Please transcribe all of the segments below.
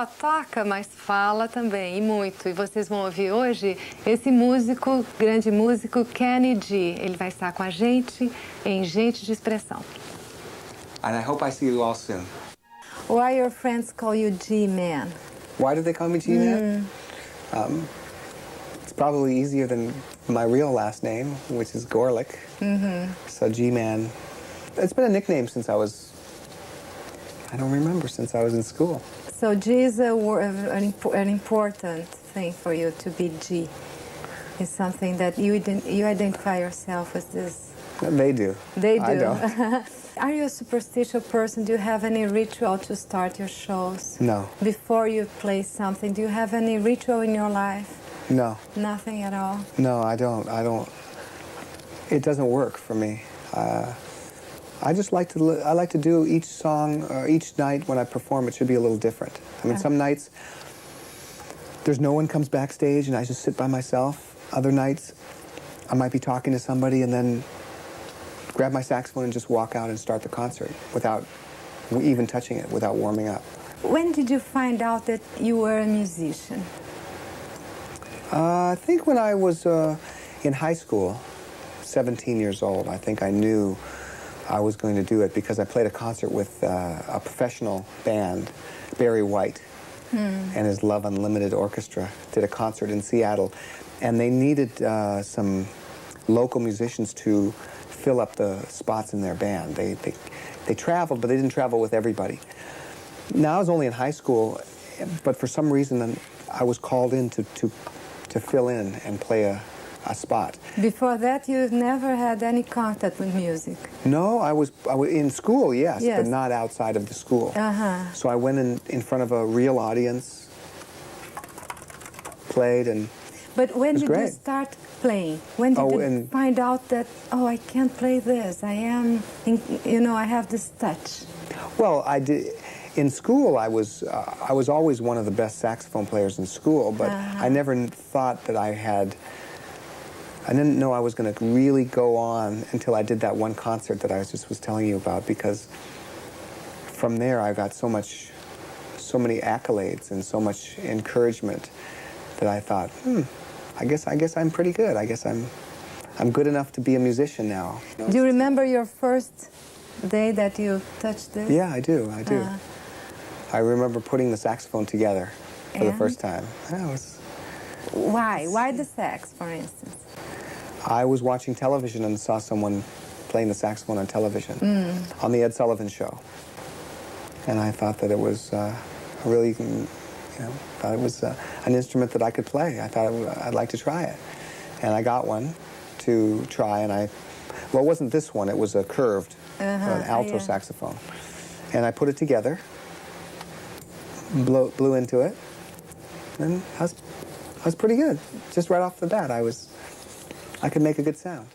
só toca, mas fala também, e muito. E vocês vão ouvir hoje esse músico, grande músico, Kenny G. Ele vai estar com a gente em Gente de Expressão. And I hope I see you all soon. Why your friends call you G-Man? Why do they call me G-Man? It's probably easier than my real last name, which is Gorlick. So G-Man. It's been a nickname since I was, I don't remember, since I was in school. So G is an important thing for you to be G. It's something that you identify yourself as this. They do. They do. I don't. Are you a superstitious person? Do you have any ritual to start your shows? No. Before you play something, do you have any ritual in your life? No. Nothing at all? No, I don't. It doesn't work for me. I just like to do each song, or each night when I perform, it should be a little different. I mean, some nights there's no one comes backstage and I just sit by myself. Other nights I might be talking to somebody and then grab my saxophone and just walk out and start the concert without even touching it, without warming up. When did you find out that you were a musician? I think when I was in high school, 17 years old, I think I knew I was going to do it because I played a concert with a professional band, Barry White, and his Love Unlimited Orchestra did a concert in Seattle, and they needed some local musicians to fill up the spots in their band. They traveled, but they didn't travel with everybody. Now I was only in high school, but for some reason I was called in to fill in and play a spot. Before that, you've never had any contact with music? No, I was in school, yes, but not outside of the school. So I went in front of a real audience, played, and But when did great. you start playing? When did you find out that, oh, I can't play this, I have this touch? Well, I did. In school, I was always one of the best saxophone players in school, but I never thought that I didn't know I was going to really go on until I did that one concert that I was telling you about, because from there I got so many accolades and so much encouragement that I thought, I guess I'm pretty good. I guess I'm good enough to be a musician now. Do you remember your first day that you touched this? Yeah, I do. I remember putting the saxophone together for the first time. Why? Why the sax, for instance? I was watching television and saw someone playing the saxophone on television on the Ed Sullivan Show, and I thought that it was thought it was an instrument that I could play. I thought I'd like to try it, and I got one to try, and it wasn't this one. It was a curved, an alto saxophone, and I put it together, blew into it, and I was pretty good. Just right off the bat, I could make a good sound.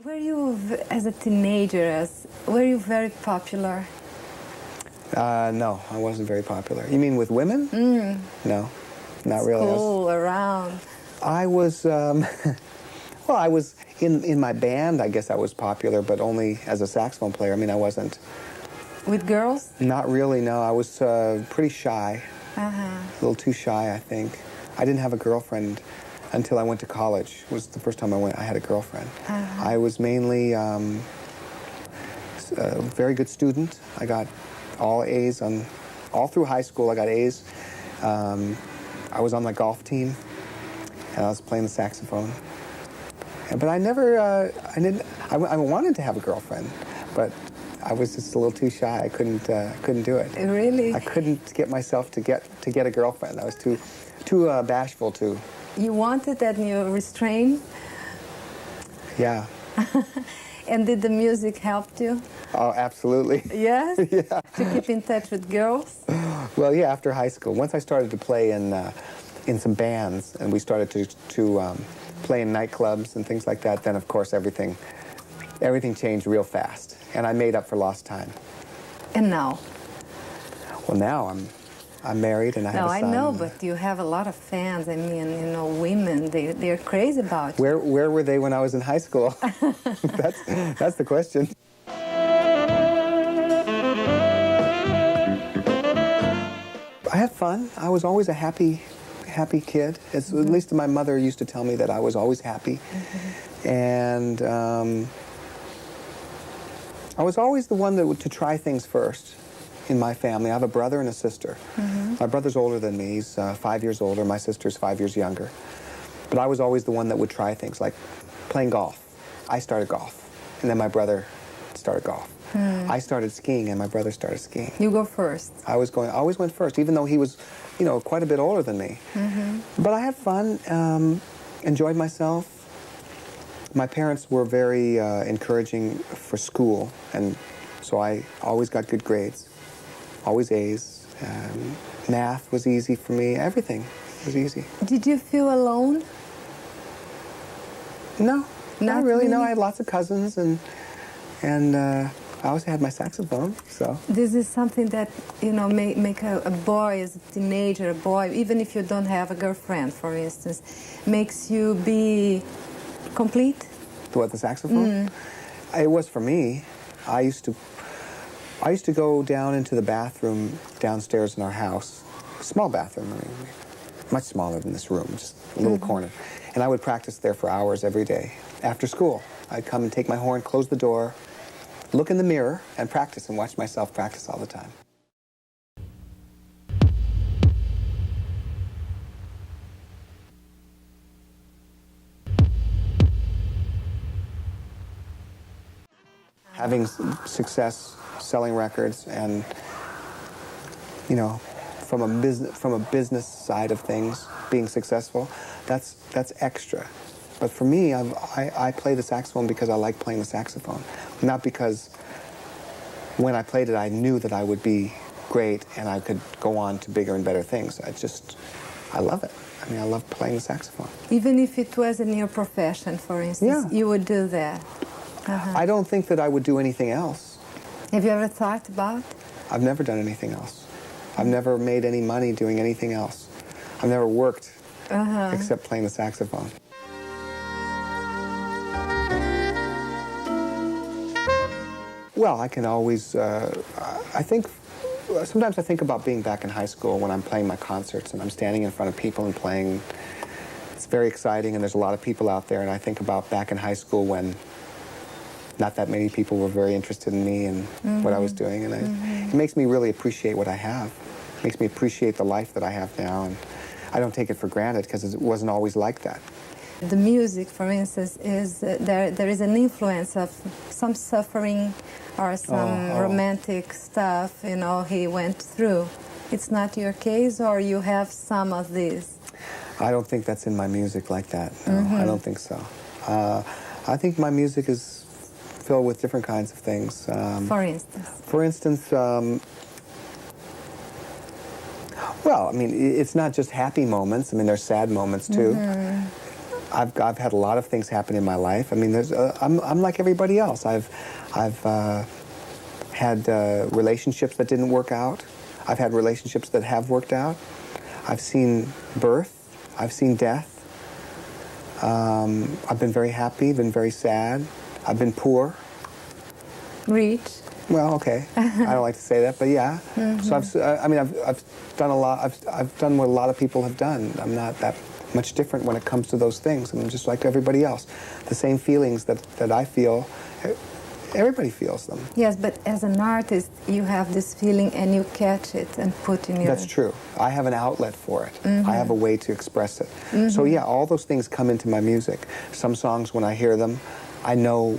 Were you, as a teenager, were you very popular? No, I wasn't very popular. You mean with women? No, not really. School, around? I was, I was in my band, I guess I was popular, but only as a saxophone player. I mean, I wasn't. With girls? Not really, no. I was pretty shy. A little too shy, I think. I didn't have a girlfriend until I went to college. It was the first time I had a girlfriend. I was mainly a very good student. I got all A's all through high school. I got A's. I was on the golf team, and I was playing the saxophone. But I never, I wanted to have a girlfriend, but I was just a little too shy. I couldn't do it. Really? I couldn't get myself to get a girlfriend. I was too bashful to. You wanted and you restrained? Yeah. And did the music help you? Oh, absolutely. Yes? Yeah. To keep in touch with girls? Well, yeah, after high school. Once I started to play in some bands, and we started to play in nightclubs and things like that, then, of course, everything changed real fast. And I made up for lost time. And now? Well, now I'm married and I have a son. No, I know, but you have a lot of fans. I mean, you know, women, they're crazy about you. Where were they when I was in high school? That's the question. I had fun. I was always a happy kid. At least my mother used to tell me that I was always happy. And I was always the one to try things first in my family. I have a brother and a sister. My brother's older than me. He's 5 years older. My sister's 5 years younger. But I was always the one that would try things, like playing golf. I started golf, and then my brother started golf. I started skiing, and my brother started skiing. You go first. I always went first, even though he was, you know, quite a bit older than me. But I had fun, enjoyed myself. My parents were very encouraging for school, and so I always got good grades, always A's. Math was easy for me. Everything was easy. Did you feel alone? No, not really. No, I had lots of cousins, and I always had my saxophone, so. This is something that, you know, make a boy, as a teenager, a boy, even if you don't have a girlfriend, for instance, makes you be complete? What, the saxophone? It was for me. I used to go down into the bathroom downstairs in our house, small bathroom, I mean, much smaller than this room, just a little corner. And I would practice there for hours every day. After school, I'd come and take my horn, close the door, look in the mirror, and practice, and watch myself practice all the time. Having success selling records, and, you know, from a business side of things, being successful, that's extra. But for me, I play the saxophone because I like playing the saxophone, not because when I played it I knew that I would be great and I could go on to bigger and better things. I love it. I mean, I love playing the saxophone. Even if it wasn't your profession, for instance, you would do that? I don't think that I would do anything else. Have you ever thought about? I've never done anything else. I've never made any money doing anything else. I've never worked except playing the saxophone. Well, I can always, sometimes I think about being back in high school when I'm playing my concerts and I'm standing in front of people and playing. It's very exciting, and there's a lot of people out there, and I think about back in high school when not that many people were very interested in me and what I was doing, and it makes me really appreciate what I have. It makes me appreciate the life that I have now, and I don't take it for granted because it wasn't always like that. The music, for instance, is there is an influence of some suffering or some romantic stuff, you know, he went through. It's not your case, or you have some of these? I don't think that's in my music like that. No, I don't think so. I think my music is filled with different kinds of things. For instance? For instance, well, I mean, it's not just happy moments. I mean, there's sad moments too. I've had a lot of things happen in my life. I mean, I'm like everybody else. I've had relationships that didn't work out. I've had relationships that have worked out. I've seen birth. I've seen death. I've been very happy, been very sad. I've been poor. Rich. Well, okay. I don't like to say that, but yeah. So I've done a lot. I've done what a lot of people have done. I'm not that much different when it comes to those things. I'm just like everybody else. The same feelings that I feel, everybody feels them. Yes, but as an artist, you have this feeling and you catch it and put in your... That's true. I have an outlet for it. I have a way to express it. So yeah, all those things come into my music. Some songs, when I hear them, I know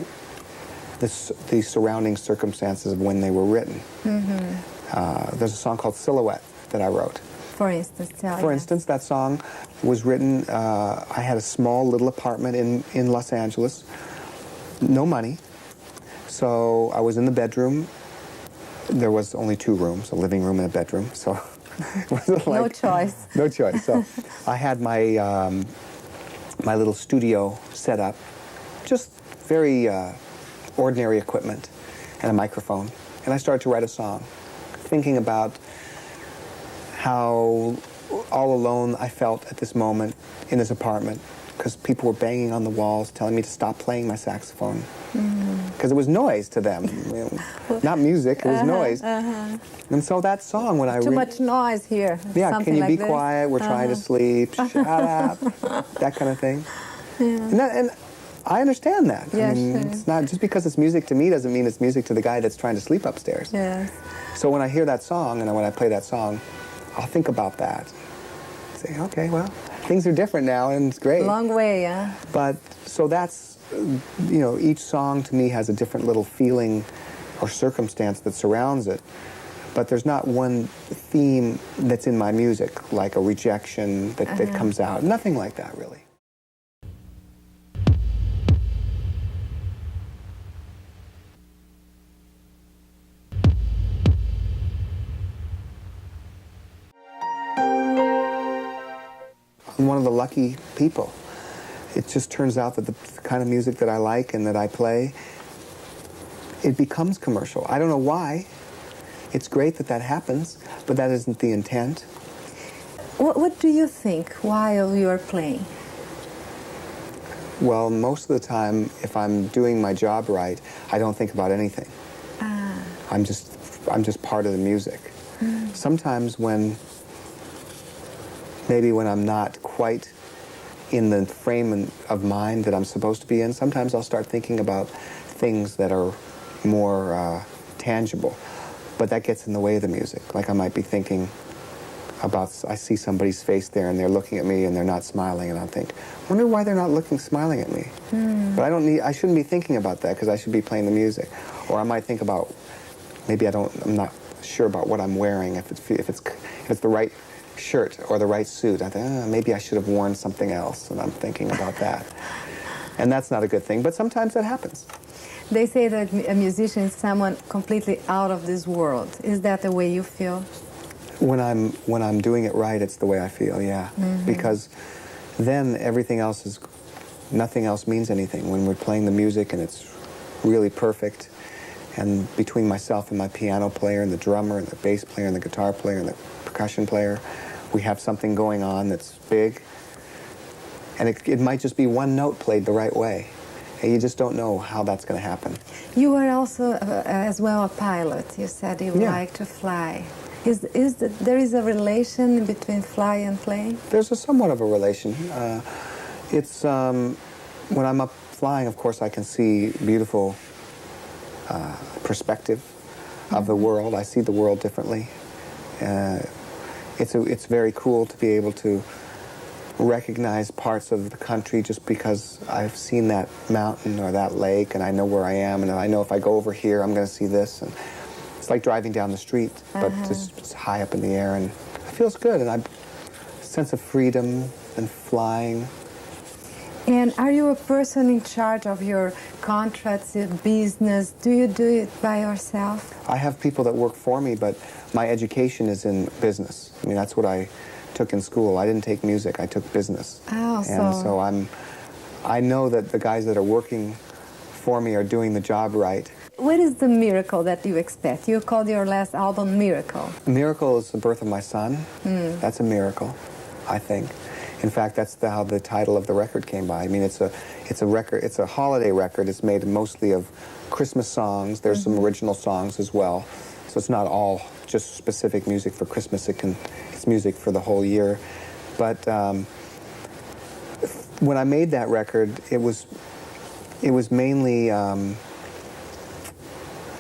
the surrounding circumstances of when they were written. There's a song called Silhouette that I wrote. For instance, For instance, that song was written, I had a small little apartment in Los Angeles, no money. So I was in the bedroom. There was only 2 rooms, a living room and a bedroom. So it was like, no choice. No choice. So I had my my little studio set up, just very ordinary equipment and a microphone. And I started to write a song, thinking about how all alone I felt at this moment in this apartment, because people were banging on the walls telling me to stop playing my saxophone. Because it was noise to them. Not music, it was noise. And so that song, when I Too much noise here. Yeah, something can you like be this. quiet? We're trying to sleep. Shut up. That kind of thing. And I understand that. Yeah, I mean, sure. it's not just because it's music to me doesn't mean it's music to the guy that's trying to sleep upstairs. Yes. So when I hear that song and when I play that song, I'll think about that. Say, okay, well, things are different now and it's great. Long way, yeah. But so that's, you know, each song to me has a different little feeling or circumstance that surrounds it. But there's not one theme that's in my music, like a rejection that comes out. Nothing like that, really. I'm one of the lucky people. It just turns out that the kind of music that I like and that I play, it becomes commercial. I don't know why. It's great that that happens, but that isn't the intent. What do you think while you are playing? Well, most of the time, if I'm doing my job right, I don't think about anything. I'm just part of the music. Sometimes maybe when I'm not quite in the frame of mind that I'm supposed to be in, sometimes I'll start thinking about things that are more tangible. But that gets in the way of the music. Like I might be thinking about, I see somebody's face there and they're looking at me and they're not smiling, and I think, wonder why they're not smiling at me. But I shouldn't be thinking about that because I should be playing the music. Or I might think about, maybe I'm not sure about what I'm wearing, if it's the right shirt or the right suit. I think, maybe I should have worn something else, and I'm thinking about that. And that's not a good thing, but sometimes that happens. They say that a musician is someone completely out of this world. Is that the way you feel? When I'm doing it right, it's the way I feel, yeah. Because then nothing else means anything. When we're playing the music and it's really perfect, and between myself and my piano player and the drummer and the bass player and the guitar player and the percussion player, we have something going on that's big, and it might just be one note played the right way. And you just don't know how that's going to happen. You were also, as well, a pilot. You said you like to fly. There is a relation between fly and play? There's somewhat of a relation. When I'm up flying, of course, I can see beautiful perspective of the world. I see the world differently. It's very cool to be able to recognize parts of the country just because I've seen that mountain or that lake and I know where I am, and I know if I go over here I'm going to see this. And it's like driving down the street, but just high up in the air, and it feels good, and a sense of freedom and flying. And are you a person in charge of your contracts, your business? Do you do it by yourself? I have people that work for me, but my education is in business. I mean, that's what I took in school. I didn't take music, I took business. Oh, and so I know that the guys that are working for me are doing the job right. What is the miracle that you expect? You called your last album Miracle. Miracle is the birth of my son. That's a miracle, I think. In fact, that's how the title of the record came by. I mean, it's a record. It's a holiday record. It's made mostly of Christmas songs. There's some original songs as well. So it's not all just specific music for Christmas. It's music for the whole year. But when I made that record, it was mainly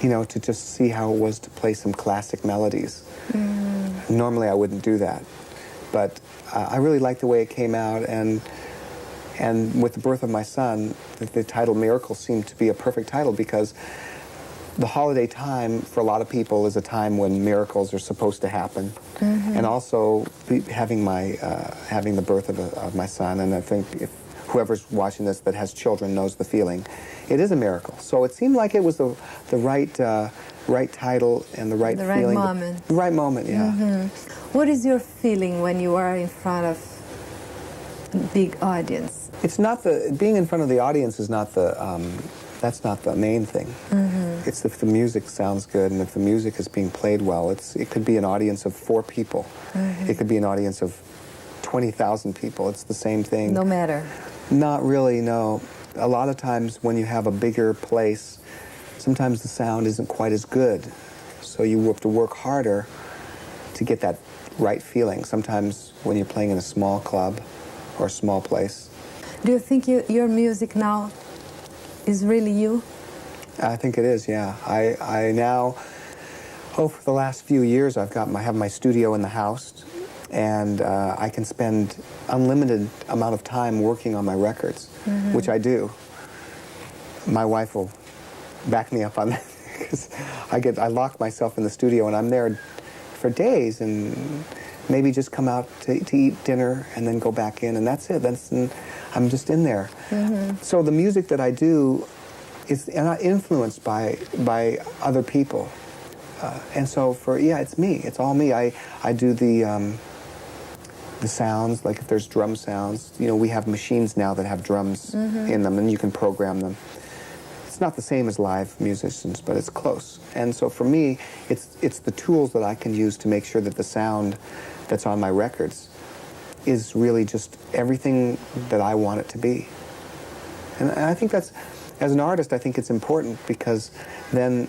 to just see how it was to play some classic melodies. Normally I wouldn't do that, but I really liked the way it came out, and with the birth of my son, the title Miracle seemed to be a perfect title, because the holiday time for a lot of people is a time when miracles are supposed to happen, and also having the birth of my son, and I think if whoever's watching this that has children knows the feeling, it is a miracle. So it seemed like it was the right title and the right feeling. Right moment. The right moment, yeah. What is your feeling when you are in front of a big audience? It's not being in front of the audience is not that's not the main thing. Mm-hmm. It's if the music sounds good and if the music is being played well. It could be an audience of 4 people. Mm-hmm. It could be an audience of 20,000 people. It's the same thing. No matter. Not really, no. A lot of times when you have a bigger place, sometimes the sound isn't quite as good. So you have to work harder to get that right feeling. Sometimes when you're playing in a small club or a small place. Do you think your music now is really you? I think it is, yeah. I now, for the last few years, I have my studio in the house, and I can spend unlimited amount of time working on my records, mm-hmm. which I do. My wife will back me up on that, because I lock myself in the studio, and I'm there for days, and maybe just come out to eat dinner, and then go back in, and that's it. I'm just in there. Mm-hmm. So the music that I do is not influenced by other people, and so it's me. It's all me. I do the sounds, like if there's drum sounds. You know, we have machines now that have drums mm-hmm. in them, and you can program them. It's not the same as live musicians, but it's close. And so for me, it's the tools that I can use to make sure that the sound that's on my records is really just everything that I want it to be. And I think that's, as an artist, I think it's important, because then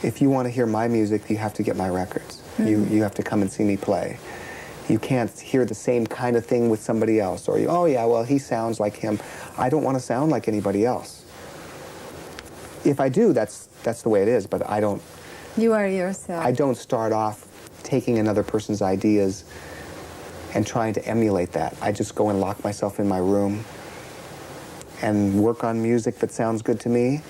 if you want to hear my music, you have to get my records. Mm-hmm. You have to come and see me play. You can't hear the same kind of thing with somebody else, or oh yeah, well, he sounds like him. I don't want to sound like anybody else. If I do, that's the way it is, but I don't. You are yourself. I don't start off taking another person's ideas and trying to emulate that. I just go and lock myself in my room and work on music that sounds good to me,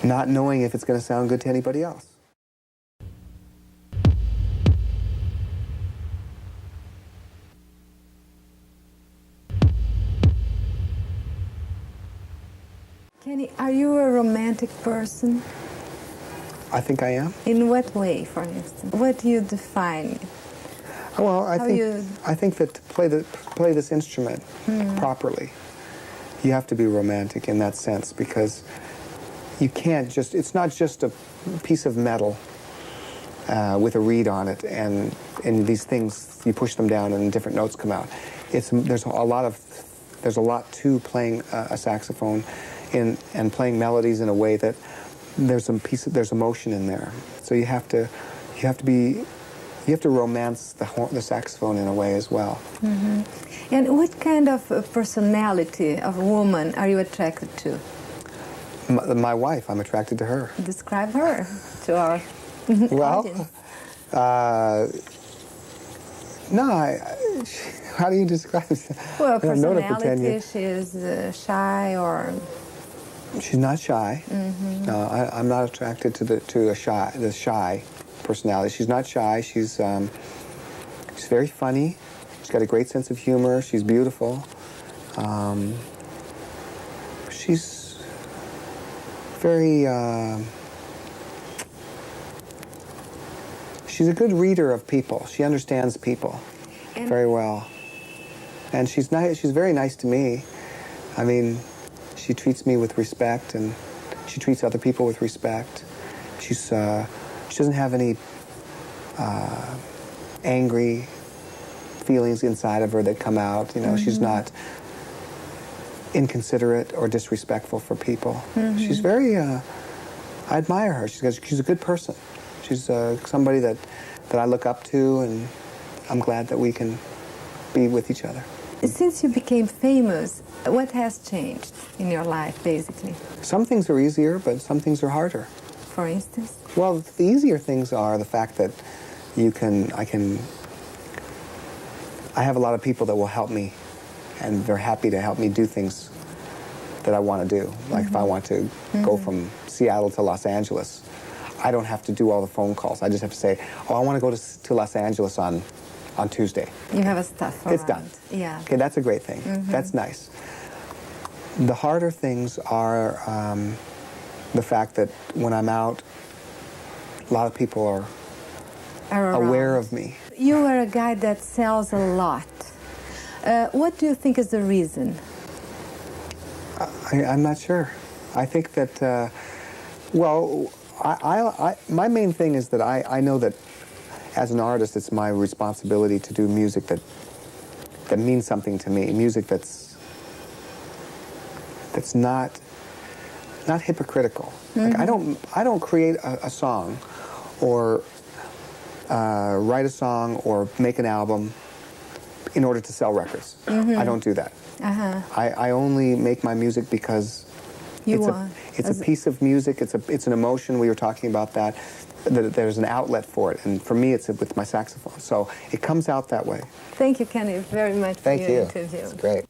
not knowing if it's going to sound good to anybody else. Kenny, are you a romantic person? I think I am. In what way, for instance? What do you define? Well, I think that to play this instrument properly, you have to be romantic in that sense, because you can't just, it's not just a piece of metal with a reed on it, and these things, you push them down and different notes come out. There's a lot to playing a saxophone and playing melodies in a way that there's emotion in there. So you have to romance the saxophone in a way as well. Mm-hmm. And what kind of personality of a woman are you attracted to? My wife. I'm attracted to her. Describe her to our audience. How do you describe it? Well, personality, she's shy or... She's not shy. Mm-hmm. No, I'm not attracted to the shy personality. She's not shy. She's very funny. She's got a great sense of humor. She's beautiful. She's very... she's a good reader of people. She understands people very well. And she's nice. She's very nice to me. I mean, she treats me with respect, and she treats other people with respect. She doesn't have any angry feelings inside of her that come out. You know, she's not inconsiderate or disrespectful for people. She's very. I admire her. She's a good person. She's somebody that I look up to, and I'm glad that we can be with each other. Since you became famous, what has changed in your life, basically? Some things are easier, but some things are harder. For instance? Well, the easier things are the fact that I have a lot of people that will help me, and they're happy to help me do things that I want to do. Like if I want to go from Seattle to Los Angeles, I don't have to do all the phone calls. I just have to say, oh, I want to go to Los Angeles on Tuesday. You have a stuff around. It's done. Yeah. Okay, that's a great thing. That's nice. The harder things are the fact that when I'm out, a lot of people are aware of me. You are a guy that sells a lot. What do you think is the reason I'm not sure. I think that, well, my main thing is that I know that as an artist, it's my responsibility to do music that means something to me, music that's not hypocritical. Like I don't create a song or write a song or make an album in order to sell records. I don't do that. I only make my music because it's a piece of music. It's an emotion. We were talking about that. There's an outlet for it, and for me, it's with my saxophone. So it comes out that way. Thank you, Kenny, very much for your interview. It's great.